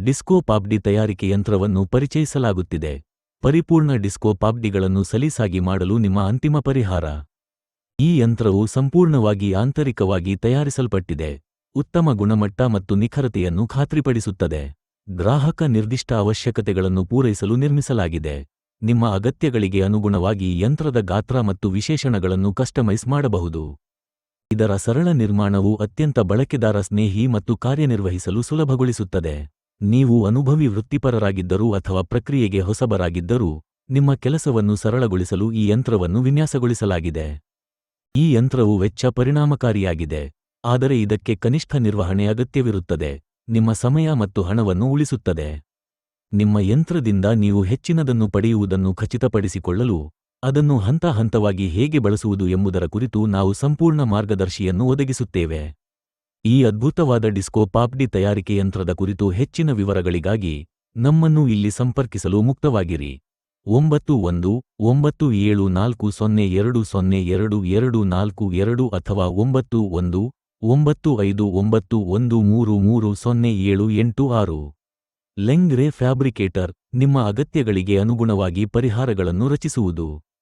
Disco papdi ತಯಾರಿಕೆ ಯಂತ್ರವನ್ನು ಪರಿಚಯಿಸಲಾಗುತ್ತಿದೆ. ಪರಿಪೂರ್ಣ ಡಿಸ್ಕೋ ಪಾಪ್ಡಿಗಳನ್ನು ಸಲೀಸಾಗಿ ಮಾಡಲು ನಿಮ್ಮ ಅಂತಿಮ ಪರಿಹಾರ. ಈ ಯಂತ್ರವು ಸಂಪೂರ್ಣವಾಗಿ ಆಂತರಿಕವಾಗಿ ತಯಾರಿಸಲ್ಪಟ್ಟಿದೆ, ಉತ್ತಮ ಗುಣಮಟ್ಟ ಮತ್ತು ನಿಖರತೆಯನ್ನು ಖಾತ್ರಿಪಡಿಸುತ್ತದೆ. ಗ್ರಾಹಕ ನಿರ್ದಿಷ್ಟ ಅವಶ್ಯಕತೆಗಳನ್ನು ಪೂರೈಸಲು ನಿರ್ಮಿಸಲಾಗಿದೆ. ನಿಮ್ಮ ಅಗತ್ಯಗಳಿಗೆ ಅನುಗುಣವಾಗಿ ಯಂತ್ರದ ಗಾತ್ರ ಮತ್ತು ವಿಶೇಷಣಗಳನ್ನು ಕಸ್ಟಮೈಸ್ ಮಾಡಬಹುದು. ಇದರ ಸರಳ ನಿರ್ಮಾಣವು ಅತ್ಯಂತ ಬಳಕೆದಾರ ಸ್ನೇಹಿ ಮತ್ತು ಕಾರ್ಯನಿರ್ವಹಿಸಲು ಸುಲಭಗೊಳಿಸುತ್ತದೆ. ನೀವು ಅನುಭವಿ ವೃತ್ತಿಪರರಾಗಿದ್ದರೂ ಅಥವಾ ಪ್ರಕ್ರಿಯೆಗೆ ಹೊಸಬರಾಗಿದ್ದರೂ, ನಿಮ್ಮ ಕೆಲಸವನ್ನು ಸರಳಗೊಳಿಸಲು ಈ ಯಂತ್ರವನ್ನು ವಿನ್ಯಾಸಗೊಳಿಸಲಾಗಿದೆ. ಈ ಯಂತ್ರವು ವೆಚ್ಚ ಪರಿಣಾಮಕಾರಿಯಾಗಿದೆ, ಆದರೆ ಇದಕ್ಕೆ ಕನಿಷ್ಠ ನಿರ್ವಹಣೆ ಅಗತ್ಯವಿರುತ್ತದೆ. ನಿಮ್ಮ ಸಮಯ ಮತ್ತು ಹಣವನ್ನು ಉಳಿಸುತ್ತದೆ. ನಿಮ್ಮ ಯಂತ್ರದಿಂದ ನೀವು ಹೆಚ್ಚಿನದನ್ನು ಪಡೆಯುವುದನ್ನು ಖಚಿತಪಡಿಸಿಕೊಳ್ಳಲು, ಅದನ್ನು ಹಂತ-ಹಂತವಾಗಿ ಹೇಗೆ ಬಳಸುವುದು ಎಂಬುದರ ಕುರಿತು ನಾವು ಸಂಪೂರ್ಣ ಮಾರ್ಗದರ್ಶಿಯನ್ನು ಒದಗಿಸುತ್ತೇವೆ. ಈ ಅದ್ಭುತವಾದ ಡಿಸ್ಕೋ ಪಾಪ್ಡಿ ತಯಾರಿಕೆ ಯಂತ್ರದ ಕುರಿತು ಹೆಚ್ಚಿನ ವಿವರಗಳಿಗಾಗಿ ನಮ್ಮನ್ನು ಇಲ್ಲಿ ಸಂಪರ್ಕಿಸಲು ಮುಕ್ತವಾಗಿರಿ. 9194020242 ಅಥವಾ 919591330786. ಲೆಂಗ್ರೆ ಫ್ಯಾಬ್ರಿಕೇಟರ್, ನಿಮ್ಮ ಅಗತ್ಯಗಳಿಗೆ ಅನುಗುಣವಾಗಿ ಪರಿಹಾರಗಳನ್ನು ರಚಿಸುವುದು.